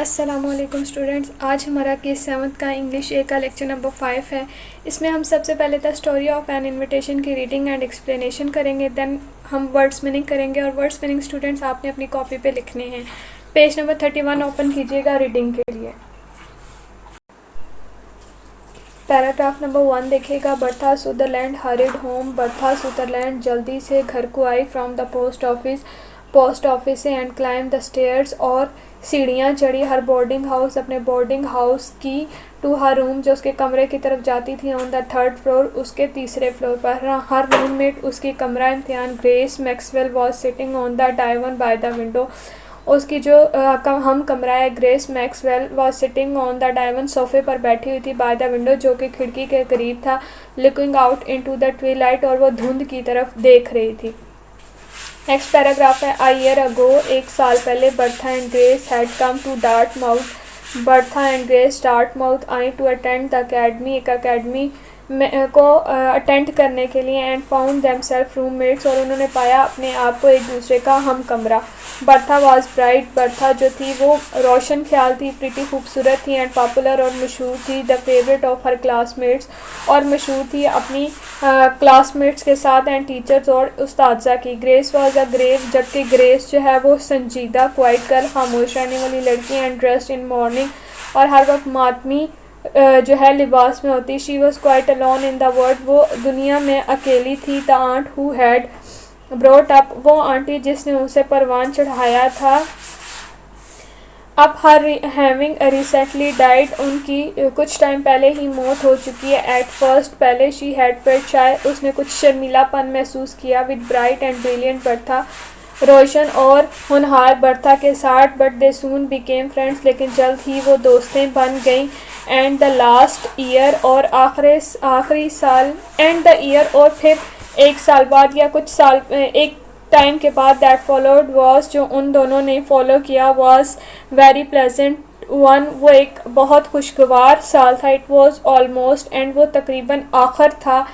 अस्सलामुअलैकुम स्टूडेंट्स। आज हमारा केस 7th का इंग्लिश ए का लेक्चर नंबर 5 है। इसमें हम सबसे पहले the story of N invitation की रीडिंग एंड एक्सप्लेनेशन करेंगे। देन हम वर्ड्स मीनिंग करेंगे और वर्ड्स मीनिंग स्टूडेंट्स आपने अपनी कॉपी पे लिखने हैं। पेज नंबर 31 ओपन कीजिएगा रीडिंग के लिए। पैराग्राफ नंबर 1 देखिएगा। Bertha Sutherland horrid home. Bertha Sutherland जल्दी से घर को आई फ्रॉम द पोस्ट ऑफिस से एंड क्लाइम द स्टेयर्स और सीढ़ियाँ चढ़ी हर बोर्डिंग हाउस अपने बोर्डिंग हाउस की टू हर रूम जो उसके कमरे की तरफ जाती थी ऑन द 3rd फ्लोर उसके तीसरे फ्लोर पर। हर रूममेट उसकी कमरा इम्तिहान Grace Maxwell was sitting on the divan by the window. उसकी जो हम कमरा है Grace Maxwell was sitting on the divan सोफे पर बैठी हुई थी बाय द विंडो जो कि खिड़की के करीब था। Looking out into the Twilight और वो धुंध की तरफ देख रही थी। नेक्स्ट पैराग्राफ है अ ईयर अगो एक साल पहले Bertha and Grace had come to Dartmouth. Bertha and Grace Dartmouth I to attend the academy एक अकेडमी को अटेंड करने के लिए एंड फाउंड देमसेल्फ रूममेट्स और उन्होंने पाया अपने आप को एक दूसरे का हम कमरा। बर्था वाज ब्राइट बर्था जो थी वो रोशन ख्याल थी प्रीटी खूबसूरत थी एंड पॉपुलर और मशहूर थी the favourite of her classmates और मशहूर थी अपनी क्लासमेट्स के साथ एंड टीचर्स और उस्तादजा की। ग्रेस वाज अ ग्रेव जबकि ग्रेस जो है वो संजीदा क्वाइट गर्ल खामोश रहने वाली लड़की एंड ड्रेस्ड इन मॉर्निंग और हर वक्त मातमी जो है लिबास में होती। She was quite alone in the world वो दुनिया में अकेली थी। The aunt who had brought up वो आंटी जिसने उसे परवान चढ़ाया था। अब हर हैविंग रिसेंटली डाइड उनकी कुछ टाइम पहले ही मौत हो चुकी है। एट फर्स्ट पहले शी हैड फेल्ट शाय उसने कुछ शर्मिलापन महसूस किया with bright and brilliant Bertha रोशन और होनहार बर्था के साथ but they soon became friends लेकिन जल्द ही वो दोस्तें बन गईं। एंड द लास्ट ईयर और आखिरी साल एंड द ईयर और फिर एक साल बाद या कुछ साल एक टाइम के बाद दैट फॉलोड वॉज जो उन दोनों ने फॉलो किया वॉज वेरी प्लेजेंट वन वो एक बहुत खुशगवार साल था। इट वॉज ऑलमोस्ट एंड वो तकरीबन आखिर था।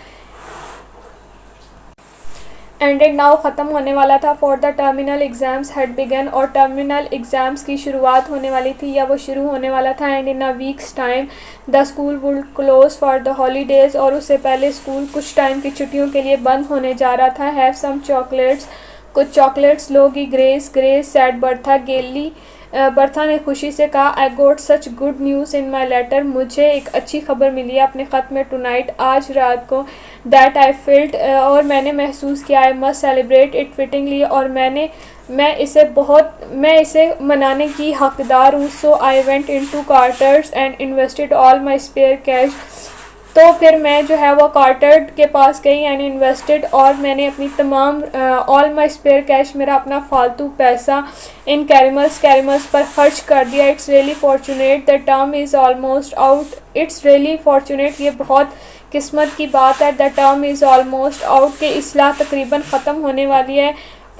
एंडेड नाउ ख़त्म होने वाला था। For the terminal exams had begun और टर्मिनल एग्ज़ाम्स की शुरुआत होने वाली थी या वो शुरू होने वाला था। And in a weeks time the school would close for the holidays और उससे पहले स्कूल कुछ टाइम की छुट्टियों के लिए बंद होने जा रहा था। हैव सम चॉकलेट्स कुछ चॉकलेट्स लोगी Grace said Bertha gaily Bertha ने खुशी से कहा I got such good news in my letter मुझे एक अच्छी खबर मिली है अपने ख़त में टुनाइट आज रात को। दैट आई फिल्ट और मैंने महसूस किया I must celebrate it fittingly और मैं इसे मनाने की हकदार हूँ। So I went into Carter's and invested all my spare cash तो फिर मैं जो है वो कार्टर के पास गई एंड इन्वेस्टेड और मैंने अपनी तमाम ऑल माई स्पेयर कैश मेरा अपना फालतू पैसा इन कैरिमल्स पर खर्च कर दिया। It's really fortunate the term is almost out it's really fortunate ये बहुत किस्मत की बात है। The term is almost out के इसलाह तकरीबन ख़त्म होने वाली है।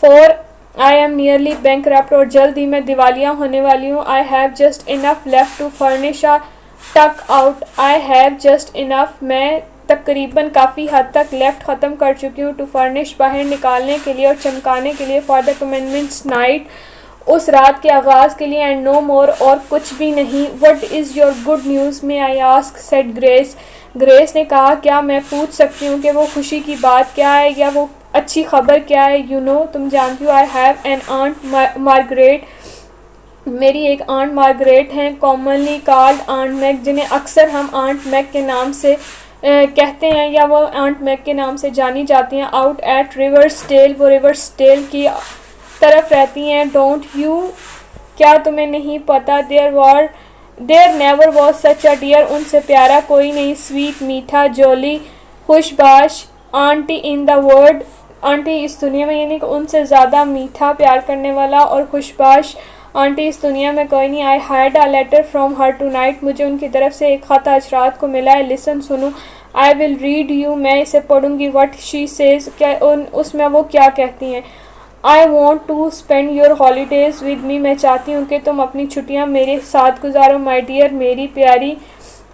For I am nearly bankrupt और जल्द ही मैं दिवालिया होने वाली हूँ। I have just enough left to furnish a tuck out I have just enough मैं तकरीबन काफ़ी हद तक लेफ्ट ख़त्म कर चुकी हूँ टू फर्निश बाहर निकालने के लिए और चमकाने के लिए फॉर द कमेंसमेंट्स नाइट उस रात के आगाज़ के लिए एंड नो मोर और कुछ भी नहीं। What is your good news में आई आस्क सेड ग्रेस ने कहा क्या मैं पूछ सकती हूँ कि वो खुशी की बात क्या है या वो अच्छी खबर क्या है। यू नो तुम जानती हो I have an aunt Margaret मेरी एक आंट मार्गरेट हैं कॉमनली कॉल्ड आंट मैक जिन्हें अक्सर हम आंट मैक के नाम से कहते हैं या वो आंट मैक के नाम से जानी जाती हैं। आउट एट रिवर्सडेल वो रिवर्सडेल की तरफ रहती हैं। डोंट यू क्या तुम्हें नहीं पता there never was such a dear उनसे प्यारा कोई नहीं स्वीट मीठा जोली खुशबाश aunty in the world aunty इस दुनिया में यानी कि उनसे ज़्यादा मीठा प्यार करने वाला और खुशबाश आंटी इस दुनिया में कोई नहीं। I had a letter from her tonight मुझे उनकी तरफ से एक ख़त आज रात को मिला है। लिसन सुनो आई विल रीड यू मैं इसे पढ़ूंगी। व्हाट शी सेज क्या उसमें वो क्या कहती हैं। I want to spend your holidays with me मैं चाहती हूँ कि तुम अपनी छुट्टियाँ मेरे साथ गुजारो। माई डियर मेरी प्यारी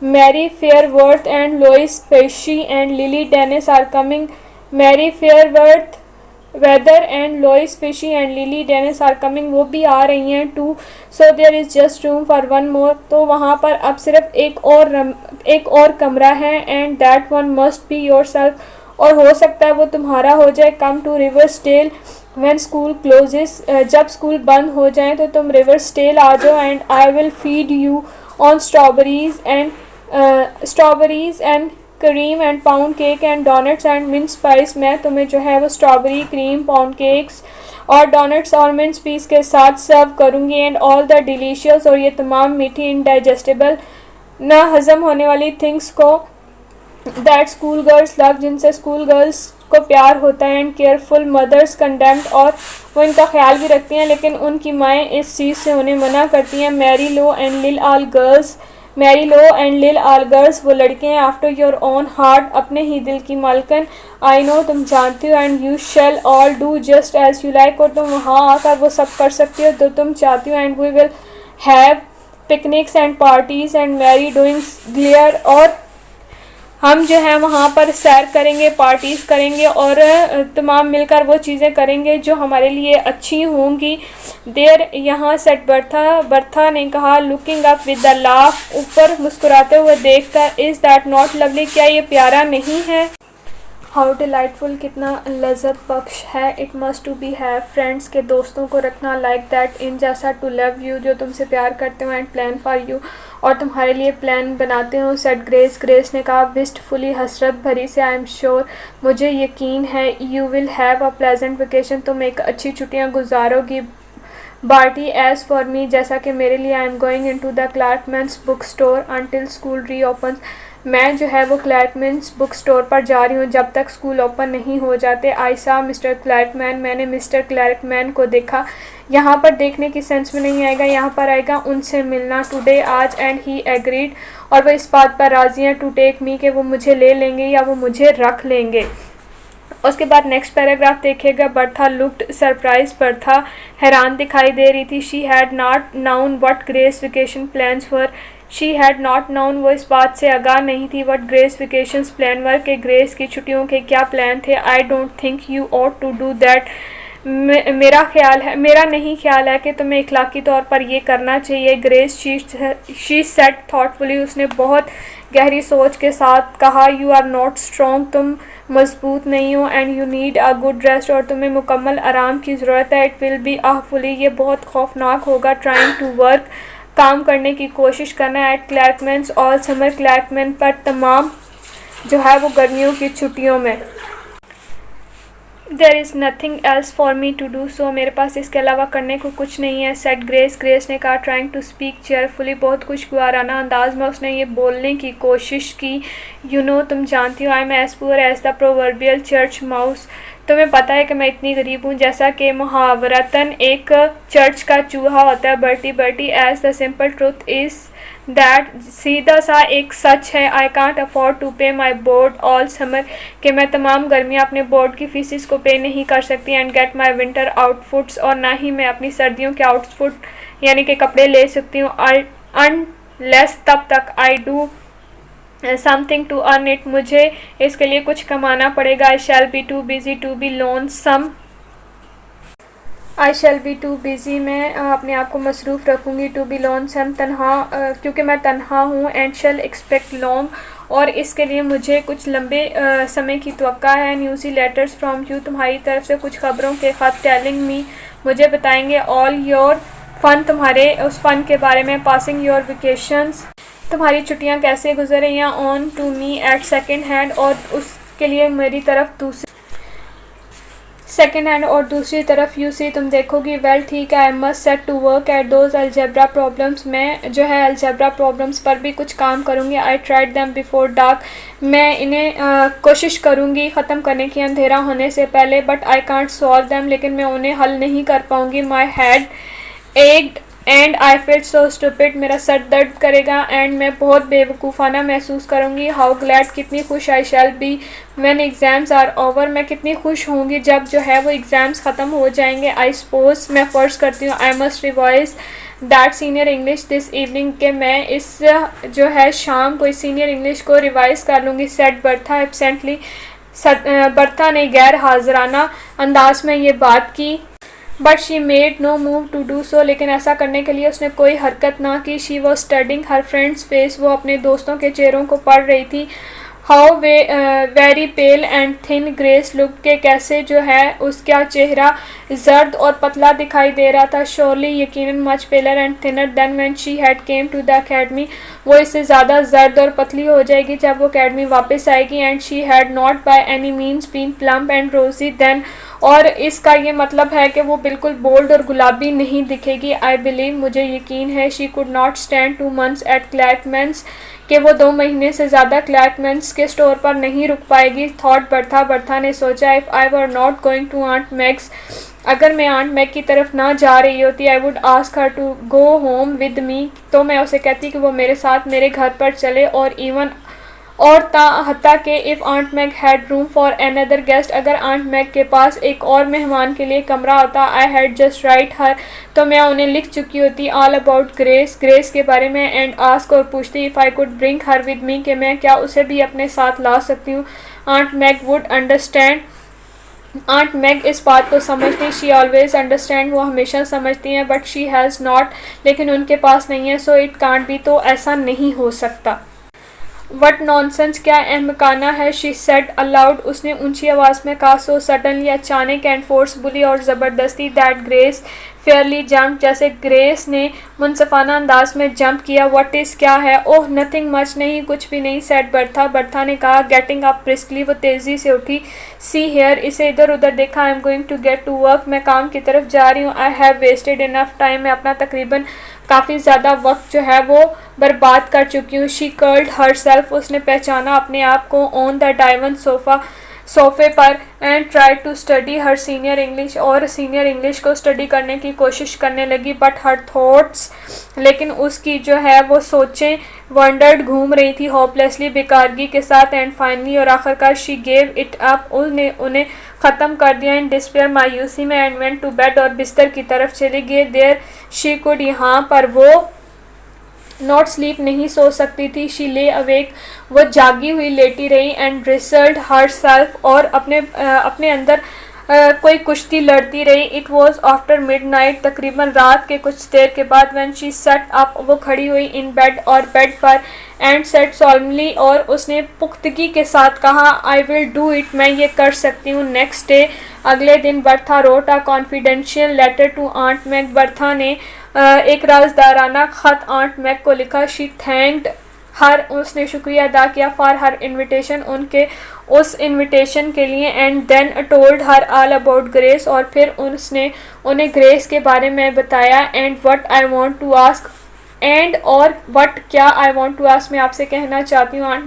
Mary Fairworth and Lois Peshy and Lily Dennis are coming. Mary Fairworth weather and Lois Fishy and Lily Dennis are coming, वो भी आ रही हैं too, so there is just room for one more, तो वहाँ पर अब सिर्फ एक और कमरा है, and that one must be yourself, और हो सकता है वो तुम्हारा हो जाए। Come to Riversdale when school closes, जब स्कूल बंद हो जाए तो तुम रिवर्सडेल आ जाओ, and I will feed you on strawberries and cream and pound cake and doughnuts and mint spice, मैं तुम्हें जो है वो स्ट्रॉबेरी क्रीम पाउंड केक्स और डोनट्स और मिंट स्पाइस के साथ सर्व करूँगी, एंड ऑल द डिलीशियस, और ये तमाम मीठी इनडाइजेस्टेबल ना हज़म होने वाली थिंग्स को दैट स्कूल गर्ल्स लव, जिनसे स्कूल गर्ल्स को प्यार होता है, एंड केयरफुल मदर्स कंडेम्ड, और वो इनका ख्याल भी रखती हैं लेकिन उनकी माएँ इस चीज़ से उन्हें मना करती हैं। मैरी लो एंड लिल आल गर्ल्स, वो लड़के हैं आफ्टर योर ओन हार्ट, अपने ही दिल की मालकन, आई नो, तुम जानती हो, and you shall all do just as you like, और तुम वहाँ आकर वो सब कर सकती हो तो तुम चाहती हो, and we will have picnics and parties and Mary doing glier, और हम जो है वहाँ पर सैर करेंगे, पार्टीज़ करेंगे, और तमाम मिलकर वो चीज़ें करेंगे जो हमारे लिए अच्छी होंगी। देर यहाँ सेट बर्था ने कहा, looking up with the laugh, ऊपर मुस्कुराते हुए देखकर, इज़ दैट नॉट लवली, क्या ये प्यारा नहीं है। हाउ डिलाइटफुल, कितना लज्जत बख्श है। It must to be have friends, के दोस्तों को रखना, लाइक दैट, इन जैसा, टू लव यू, जो तुमसे प्यार करते हो, एंड प्लान फॉर यू, और तुम्हारे लिए प्लान बनाते हो, सेट ग्रेस ने कहा विस्टफुली, हसरत भरी से, आई एम श्योर, मुझे यकीन है, you will have a pleasant vacation, तुम एक अच्छी छुट्टियाँ गुजारोगी। बार्टी, एज फॉर मी, जैसा कि मेरे लिए, I am going into the Clarkman's book store until school reopen, मैं जो है वो क्लैर्कमैन्स बुक स्टोर पर जा रही हूँ जब तक स्कूल ओपन नहीं हो जाते। आई सा मिस्टर क्लैर्कमैन, मैंने मिस्टर क्लैर्कमैन को देखा। यहाँ पर देखने की सेंस में नहीं आएगा, यहाँ पर आएगा उनसे मिलना, टुडे, आज, एंड ही एग्रीड, और वो इस बात पर राजी हैं, टू टेक मी, कि वो मुझे ले लेंगे या वो मुझे रख लेंगे। उसके बाद नेक्स्ट पैराग्राफ देखिएगा। बर्था लुक्ड सरप्राइज, बर्था हैरान दिखाई दे रही थी। She had not known what Grace vacation plans were, she had not known, वो इस बात से आगाह नहीं थी, what Grace vacations plan were, के ग्रेस की छुट्टियों के क्या प्लान थे। I don't think you ought to do that, मेरा नहीं ख्याल है कि तुम्हें इखलाकी तौर पर यह करना चाहिए। ग्रेस, शी सेड थॉटफुली, उसने बहुत गहरी सोच के साथ कहा, यू आर नॉट स्ट्रॉन्ग, तुम मजबूत नहीं हो, and you need a good rest, और तुम्हें मुकम्मल आराम की ज़रूरत है। इट विल बी awfully, ये बहुत खौफनाक होगा, ट्राइंग टू वर्क, काम करने की कोशिश करना, at Clarkman's all summer, Clarkman पर तमाम जो है वो गर्मियों की छुट्टियों में। There is nothing else for me to do so, मेरे पास इसके अलावा करने को कुछ नहीं है। सेट ग्रेस ने कहा, ट्राइंग टू स्पीक चेयरफुली, बहुत खुशगवाराना अंदाज में उसने ये बोलने की कोशिश की। यू नो, तुम जानती हो, I am as poor as the proverbial church mouse, तुम्हें पता है कि मैं इतनी गरीब हूँ जैसा कि मुहावरतन एक चर्च का चूहा होता है। Bertie, as the simple truth is that, सीधा सा एक सच है, आई कांट अफोर्ड टू पे माई बोर्ड ऑल समर, कि मैं तमाम गर्मियाँ अपने बोर्ड की फीसिस को पे नहीं कर सकती, एंड गेट माई विंटर आउटफुट्स, और ना ही मैं अपनी सर्दियों के आउटफुट यानी कि कपड़े ले सकती हूँ, अनलेस, तब तक, I do something to earn it, मुझे इसके लिए कुछ कमाना पड़ेगा। I shall be too busy to be lonesome, I shall be too busy, मैं अपने आप को मसरूफ़ रखूँगी, टू बी लोनसम, तनहा, क्योंकि मैं तनहा हूँ, एंड शैल एक्सपेक्ट लॉन्ग, और इसके लिए मुझे कुछ लंबे समय की तवक्का है। न्यूज़ी लेटर्स फ्रॉम यू, तुम्हारी तरफ से कुछ खबरों के ख़त, टेलिंग मी, मुझे बताएंगे, ऑल योर फ़न, तुम्हारे उस फ़न के बारे में, पासिंग योर वेकेशंस, तुम्हारी छुट्टियाँ कैसे गुजर रही हैं, on to me at second hand, और उसके लिए मेरी तरफ सेकेंड हैंड, और दूसरी तरफ यू सी, तुम देखोगी, वेल ठीक है, I must set to work at those algebra problems, मैं जो है अलजेब्रा प्रॉब्लम्स पर भी कुछ काम करूँगी। I tried them before dark, मैं इन्हें कोशिश करूँगी ख़त्म करने की अंधेरा होने से पहले, but I can't solve them, लेकिन मैं उन्हें हल नहीं कर पाऊँगी। My head ached and I feel so stupid, मेरा सर दर्द करेगा, एंड मैं बहुत बेवकूफ़ाना महसूस करूँगी। हाउ ग्लैड, कितनी खुश, I shall be when exams are over, मैं कितनी खुश होंगी जब जो है वो एग्ज़ाम्स ख़त्म हो जाएंगे। आई सपोज, मैं फ़र्ज़ करती हूँ, I must revise that senior English this evening, के मैं इस जो है शाम को इस सीनियर इंग्लिश को रिवाइज़ कर लूँगी। सेट बर्था एब्सेंटली, बर्था ने गैर हाजिराना अंदाज में ये बात की। But she made no move to do so, लेकिन ऐसा करने के लिए उसने कोई हरकत ना की। She was studying her friends face, वो अपने दोस्तों के चेहरों को पढ़ रही थी। How very pale and thin grace look, के कैसे जो है उसका चेहरा जर्द और पतला दिखाई दे रहा था। श्योरली यकीनन much paler and thinner than when she had came to the academy, वो इससे ज़्यादा जर्द और पतली हो जाएगी जब वो अकेडमी वापस आएगी। And she had not by any means been plump and rosy then, और इसका ये मतलब है कि वो बिल्कुल बोल्ड और गुलाबी नहीं दिखेगी। आई बिलीव, मुझे यकीन है, she could not stand 2 months at Clerkman's, कि वो 2 महीने से ज़्यादा क्लैर्कमैन्स के स्टोर पर नहीं रुक पाएगी। थॉट बर्था, बर्था ने सोचा, if I were not going to Aunt Mag's, अगर मैं आंट मैग की तरफ ना जा रही होती, I would ask her to go home with me, तो मैं उसे कहती कि वो मेरे साथ मेरे घर पर चले। और इवन और हत्ता कि if aunt Mag had room for another guest, अगर आंट मैग के पास एक और मेहमान के लिए कमरा होता, I had just write her, तो मैं उन्हें लिख चुकी होती ऑल अबाउट ग्रेस, ग्रेस के बारे में। एंड आस्क, और पूछती if I could bring her with me, कि मैं क्या उसे भी अपने साथ ला सकती हूँ। Aunt Mag would understand, aunt Mag इस बात को समझती, शी ऑलवेज अंडरस्टैंड, वो हमेशा समझती हैं। बट शी हैज़ नॉट, लेकिन उनके पास नहीं है। सो इट कांट बी, तो ऐसा नहीं हो सकता। वट नॉनसेंस, क्या अहमकाना है। शी सेड अलाउड, उसने ऊंची आवाज़ में कहा। सो सडनली, अचानक, एंड फोर्सफुली, और ज़बरदस्ती, दैट ग्रेस फेयरली जंप, जैसे ग्रेस ने मुनसफाना अंदाज में जंप किया। व्हाट इज़, क्या है। ओह नथिंग मच, नहीं कुछ भी नहीं। सेड बर्था, बर्था ने कहा। गेटिंग अप ब्रिस्कली, वो तेज़ी से उठी। सी हेयर, इसे इधर उधर देखा। I am going to get to work, मैं काम की तरफ जा रही हूँ। I have wasted enough time, मैं अपना तकरीबन काफ़ी ज़्यादा वक्त जो है वो बर्बाद कर चुकी हूँ। शी कर्ल्ड हर सेल्फ, उसने पहचाना अपने आप को ऑन द डायमंड सोफ़े पर। And try to study her senior English, और सीनियर इंग्लिश को स्टडी करने की कोशिश करने लगी। बट हर थॉट्स, लेकिन उसकी जो है वो सोचें वंडर्ड, घूम रही थी होपलेसली, बेकारगी के साथ। एंड फाइनली, और आखिरकार, शी गेव इट अप, उन्हें ख़त्म कर दिया। इन डिस्पेयर, मायूसी में। एंड वेंट टू बेड, और बिस्तर की तरफ चली गई। देयर शी कुड, यहाँ पर वो नॉट स्लीप, नहीं सो सकती थी। शी ले अवेक, वो जागी हुई लेटी रही। एंड रिसल्ट हर सेल्फ, और अपने अंदर कोई कुश्ती लड़ती रही। It was after mid night, तकरीबन रात के कुछ देर के बाद। व्हेन शी सेट अप, वो खड़ी हुई इन बेड, और बेड पर। एंड सेट सॉलमली, और उसने पुख्तगी के साथ कहा, आई विल डू इट, मैं ये कर सकती हूँ। नेक्स्ट डे, अगले दिन, Bertha wrote a confidential letter to aunt Mag, Bertha ने एक राजदाराना ख़त आंट मैग को लिखा। शी थैंक्ड हर, उसने शुक्रिया अदा किया। फॉर हर इन्विटेशन, उनके उस इन्विटेशन के लिए। And then told her all about Grace, और फिर उसने उन्हें ग्रेस के बारे में बताया। And what I want to ask, and और व्हाट, क्या, आई वांट टू आस्क, मैं आपसे कहना चाहती हूँ aunt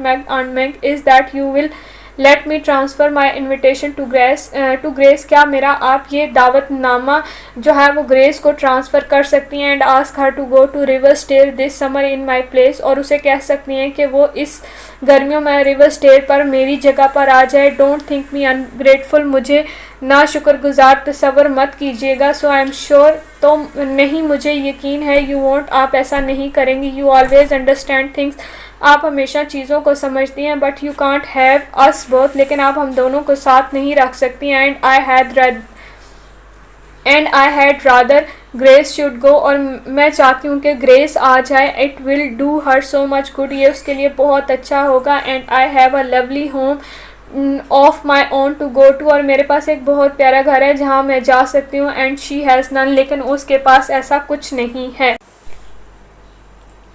Mag, is that you will let me transfer my invitation to Grace, क्या मेरा आप ये दावतनामा जो है वो ग्रेस को ट्रांसफ़र कर सकती हैं। And ask her to go to River Stair this summer in my place, और उसे कह सकती हैं कि वो इस गर्मियों में रिवर स्टेर पर मेरी जगह पर आ जाए। डोंट थिंक मी अनग्रेटफुल, मुझे ना शुक्रगुजार तस्वर मत कीजिएगा। सो आई एम श्योर, तो नहीं, मुझे यकीन है, यू वॉन्ट, आप ऐसा नहीं करेंगी। यू ऑलवेज अंडरस्टैंड थिंग्स, आप हमेशा चीज़ों को समझती हैं। But you can't have us both, लेकिन आप हम दोनों को साथ नहीं रख सकती। And I had rather Grace should go, और मैं चाहती हूँ कि ग्रेस आ जाए। It will do her so much good, ये उसके लिए बहुत अच्छा होगा। And I have a lovely home of my own to go to, और मेरे पास एक बहुत प्यारा घर है जहाँ मैं जा सकती हूँ। एंड शी हैज़ नन, लेकिन उसके पास ऐसा कुछ नहीं है।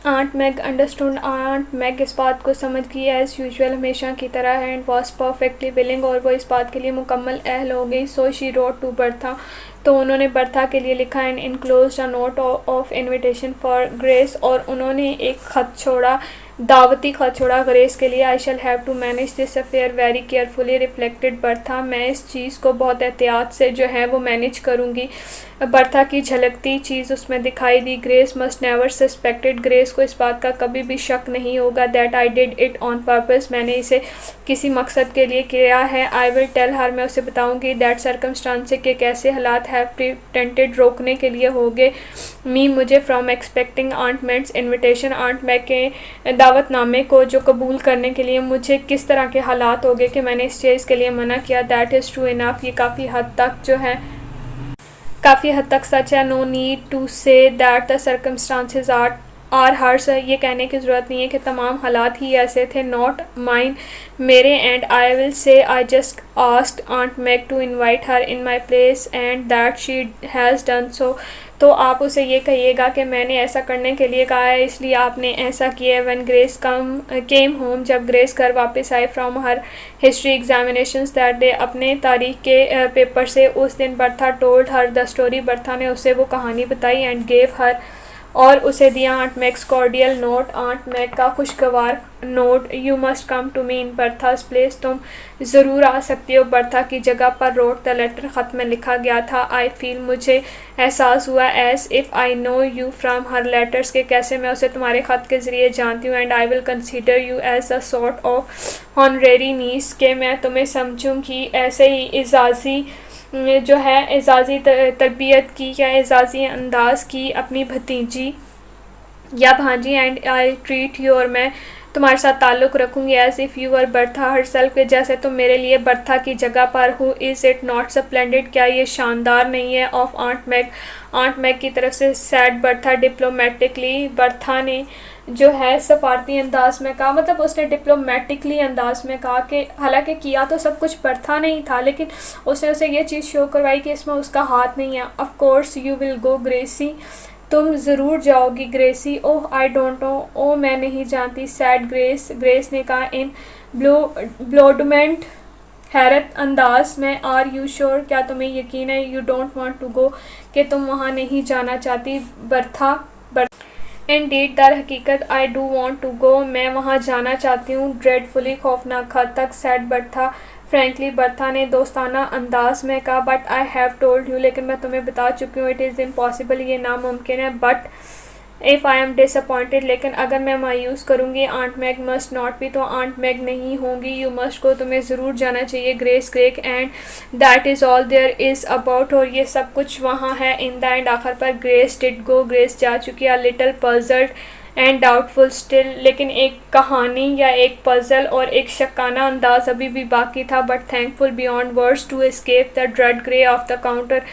Aunt Mag understood, aunt Mag इस बात को समझ गई एज़ यूजुअल, हमेशा की तरह है। एंड वॉज परफेक्टली विलिंग, और वो इस बात के लिए मुकम्मल अहल हो गई। So she wrote to Bertha, तो उन्होंने बर्था के लिए लिखा। And enclose a note of invitation for Grace, और उन्होंने एक ख़त छोड़ा, दावती ख़त छोड़ा ग्रेस के लिए। I shall have to manage this affair very carefully, reflected Bertha, मैं इस चीज़ को बहुत एहतियात से जो है वो मैनेज करूँगी। बर्था की झलकती चीज़ उसमें दिखाई दी। Grace must never suspected, Grace को इस बात का कभी भी शक नहीं होगा that I did it on purpose, मैंने इसे किसी मकसद के लिए किया है। आई विल टेल हर, मैं उसे बताऊंगी दैट सर्कमस्टांसेस के कैसे हालात हैव प्रिटेंटेड रोकने के लिए होंगे मी मुझे from expecting aunt Mac's invitation, aunt Mac के दावतनामे को जो कबूल करने के लिए मुझे किस तरह के हालात हो गए कि मैंने इस चीज़ के लिए मना किया। दैट इज़ ट्रू इनफ, ये काफ़ी हद तक जो है काफ़ी हद तक सच है। No need to say that the circumstances are hers, ये कहने की ज़रूरत नहीं है कि तमाम हालात ही ऐसे थे। नॉट माइन, मेरे, and I will say I just asked aunt Mac to invite her in my place and that she has done so, तो आप उसे ये कहिएगा कि मैंने ऐसा करने के लिए कहा है इसलिए आपने ऐसा किया। व्हेन ग्रेस केम होम, जब ग्रेस घर वापस आई from her history examinations that day, अपने तारीख के पेपर से उस दिन, Bertha told her the story, Bertha ने उसे वो कहानी बताई एंड गेव हर, और उसे दिया Aunt Mag's cordial note, Aunt Mag का खुशगवार note. You must come to me in Bertha's place, तुम ज़रूर आ सकती हो बर्था की जगह पर। रोट द लेटर, ख़त में लिखा गया था। आई फील, मुझे एहसास हुआ, as if I know you from her letters, के कैसे मैं उसे तुम्हारे ख़त के ज़रिए जानती हूँ। And I will consider you as a sort of honorary niece, के मैं तुम्हें समझूँगी ऐसे ही एजाज़ी जो है एजाज़ी तरबियत की या एजाज़ी अंदाज की अपनी भतीजी या भांजी। एंड आई ट्रीट यू, और मैं तुम्हारे साथ ताल्लुक़ रखूँगी as if you are Bertha herself, के जैसे तुम मेरे लिए बर्था की जगह पर हो। इज़ इट नॉट स्प्लेंडेड, क्या ये शानदार नहीं है। Of aunt Mac, aunt Mac की तरफ से। सैड बर्था डिप्लोमेटिकली, बर्था ने जो है सफारती अंदाज में कहा, मतलब उसने डिप्लोमेटिकली अंदाज में कहा कि हालांकि किया तो सब कुछ बर्था नहीं था, लेकिन उसने उसे ये चीज़ शो करवाई कि इसमें उसका हाथ नहीं है। Of course you will go Gracie, तुम ज़रूर जाओगी Gracie. Oh I don't know, ओह मैं नहीं जानती। सैड ग्रेस, ग्रेस ने कहा इन ब्लोडमेंट हैरत अंदाज में। आर यू श्योर, क्या तुम्हें यकीन है। You don't want to go, कि तुम वहाँ नहीं जाना चाहती। बर्था इंडीड, दर हकीकत I do want to go, मैं वहाँ जाना चाहती हूँ। ड्रेडफुली, खौफनाक हद तक। सैड बर्था फ्रेंकली, बर्था ने दोस्ताना अंदाज में कहा। But I have told you, लेकिन मैं तुम्हें बता चुकी हूँ। इट इज़ इम्पॉसिबल, ये नामुमकिन है। But if I am disappointed, लेकिन अगर मैं मायूस करूँगी। Aunt Mag must not be, तो आंट मैग नहीं होंगी। यू मस्ट को, तुम्हें ज़रूर जाना चाहिए। Grace crack, and that is all there is about, और ये सब कुछ वहाँ है। इन द एंड, आखिर पर ग्रेस डिड गो, ग्रेस जा चुकी। A little puzzled and doubtful still, लेकिन एक कहानी या एक पजल और एक शक्काना अंदाज अभी भी बाकी था। But thankful beyond words to escape the dread grey of the counter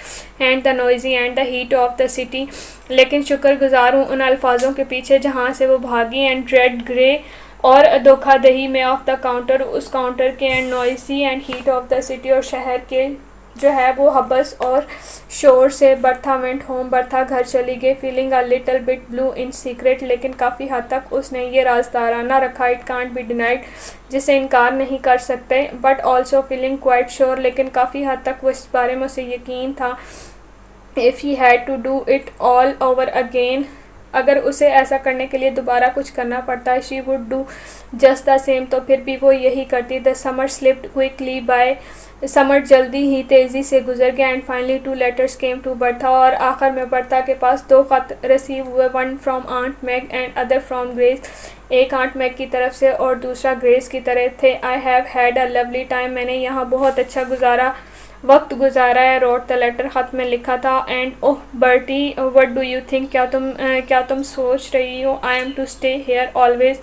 and the noisy and the heat of the city, लेकिन शुक्रगुजार हूँ उन अल्फाजों के पीछे जहाँ से वो भागी। एंड ड्रेड ग्रे, और धोखाधही में, ऑफ द काउंटर, उस काउंटर के, and noisy and heat of the city, और शहर के जो है वो हबस और शोर से। बर्था वेंट होम, बर्था घर चली गई। Feeling a little bit blue in secret, लेकिन काफ़ी हद तक उसने ये राजदाराना रखा। इट कांट बी डिनाइड, जिसे इनकार नहीं कर सकते। But also feeling quite sure, लेकिन काफ़ी हद तक वो इस बारे में उसे यकीन था। If he had to do it all over again, अगर उसे ऐसा करने के लिए दोबारा कुछ करना पड़ता है, she would do just the same, तो फिर भी वो यही करती। The summer slipped quickly by, summer जल्दी ही तेज़ी से गुजर गया। And finally 2 letters came to Bertha, और आखिर में बर्था के पास 2 ख़त रिसीव हुए। One from aunt Mag and other from Grace, एक आंट मैग की तरफ से और दूसरा ग्रेस की तरफ थे। I have had a lovely time, मैंने यहाँ बहुत अच्छा वक्त गुजारा है। रोट द लेटर, ख़त में लिखा था। And oh Bertie, what do you think, क्या तुम सोच रही हो। I am to stay here always,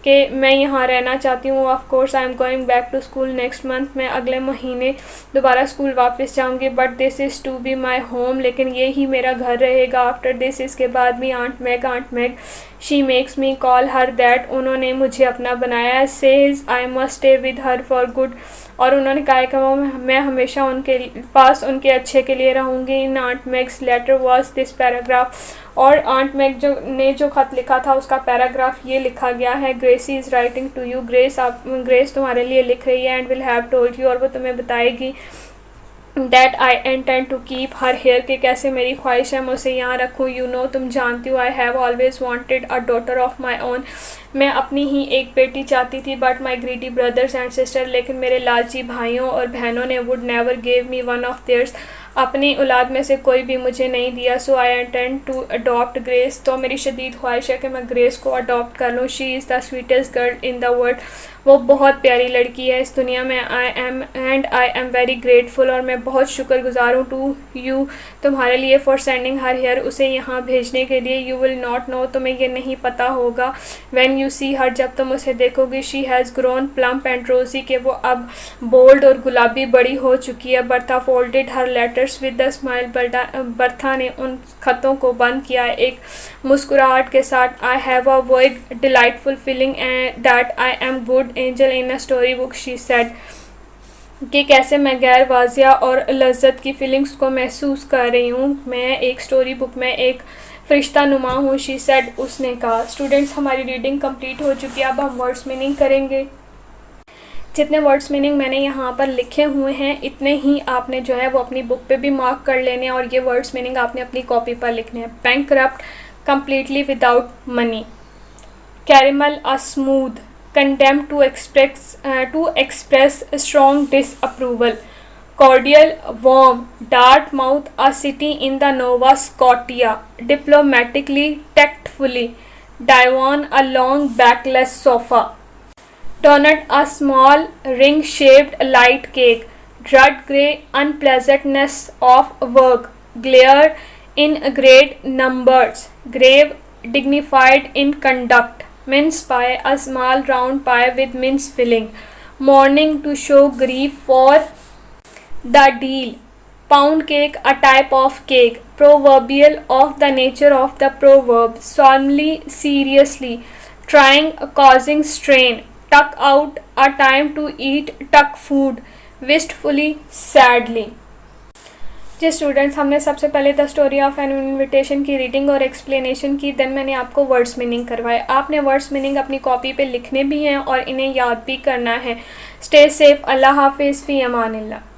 कि मैं यहाँ रहना चाहती हूँ। Of course I am going back to school next month, मैं अगले महीने दोबारा स्कूल वापस जाऊँगी। But this is to be my home, लेकिन ये ही मेरा घर रहेगा। आफ्टर दिस, इसके बाद भी aunt Mag she makes me call her that, उन्होंने मुझे अपना बनाया। Says I must stay with her for good, और उन्होंने कहा कि मैं हमेशा उनके पास उनके अच्छे के लिए रहूँगी। In Aunt Mag's letter was this paragraph, और आंट मैग ने जो ख़त लिखा था उसका पैराग्राफ ये लिखा गया है। Gracie is writing to you, Grace तुम्हारे लिए लिख रही है। And will have told you, और वो तुम्हें बताएगी that I intend to keep her here, के कैसे मेरी ख्वाहिश है मैं उसे यहाँ रखूँ। यू नो, तुम जानती हो, I have always wanted a daughter of my own, मैं अपनी ही एक बेटी चाहती थी। But my greedy brothers and sister, लेकिन मेरे लालची भाइयों और बहनों ने would never give me one of theirs, अपनी औलाद में से कोई भी मुझे नहीं दिया, so I intend to adopt Grace, तो मेरी शदीद ख्वाहिश है कि मैं ग्रेस को अडॉप्ट कर लूँ। She is the sweetest girl in the world, वो बहुत प्यारी लड़की है इस दुनिया में। आई एम वेरी ग्रेटफुल, और मैं बहुत शुक्रगुजार हूँ टू यू, तुम्हारे लिए, फॉर सेंडिंग हर हेयर, उसे यहाँ भेजने के लिए। यू विल नॉट नो, तुम्हें ये नहीं पता होगा, व्हेन यू सी हर, जब तुम उसे देखोगे। She has grown plump and रोजी, के वो अब बोल्ड और गुलाबी बड़ी हो चुकी है। Bertha folded her letters with the smile, Bertha ने उन खतों को बंद किया एक मुस्कुराहट के साथ। आई have a very delightful feeling that I am good angel in a story book, she said, कि कैसे मैं गैर वाजिया और लज्जत की फीलिंग्स को महसूस कर रही हूँ, मैं एक स्टोरी बुक में एक फरिश्ता नुमा हूँ, शी सेड, उसने कहा। स्टूडेंट्स, हमारी रीडिंग कंप्लीट हो चुकी है। अब हम वर्ड्स मीनिंग करेंगे। जितने वर्ड्स मीनिंग मैंने यहाँ पर लिखे हुए हैं इतने ही आपने जो है वो अपनी बुक पे भी मार्क कर लेने हैं, और ये वर्ड्स मीनिंग आपने अपनी कॉपी पर लिखने हैं। Bankrupt, completely without money. Caramel, a smooth. Condemned, to express strong disapproval. Cordial, warm. Dartmouth, a city in the Nova Scotia. Diplomatically, tactfully. Divan, a long backless sofa. Donut, a small ring-shaped light cake. Dread, grey unpleasantness of work. Glare, in great numbers. Grave, dignified in conduct. Mince pie, a small round pie with mince filling. Mourning, to show grief for the deal. Pound cake, a type of cake. Proverbial, of the nature of the proverb. Solemnly, seriously. Trying, causing strain. Tuck out, a time to eat tuck food. Wistfully, sadly. Ji students, हमने सबसे पहले the story of N invitation की reading और explanation की, then मैंने आपको words meaning करवाए। आपने वर्ड्स मीनिंग अपनी कॉपी पे लिखने भी हैं और इन्हें याद भी करना है। स्टे सेफ, अल्लाह हाफिज़, फ़ी अमानिल्लाह।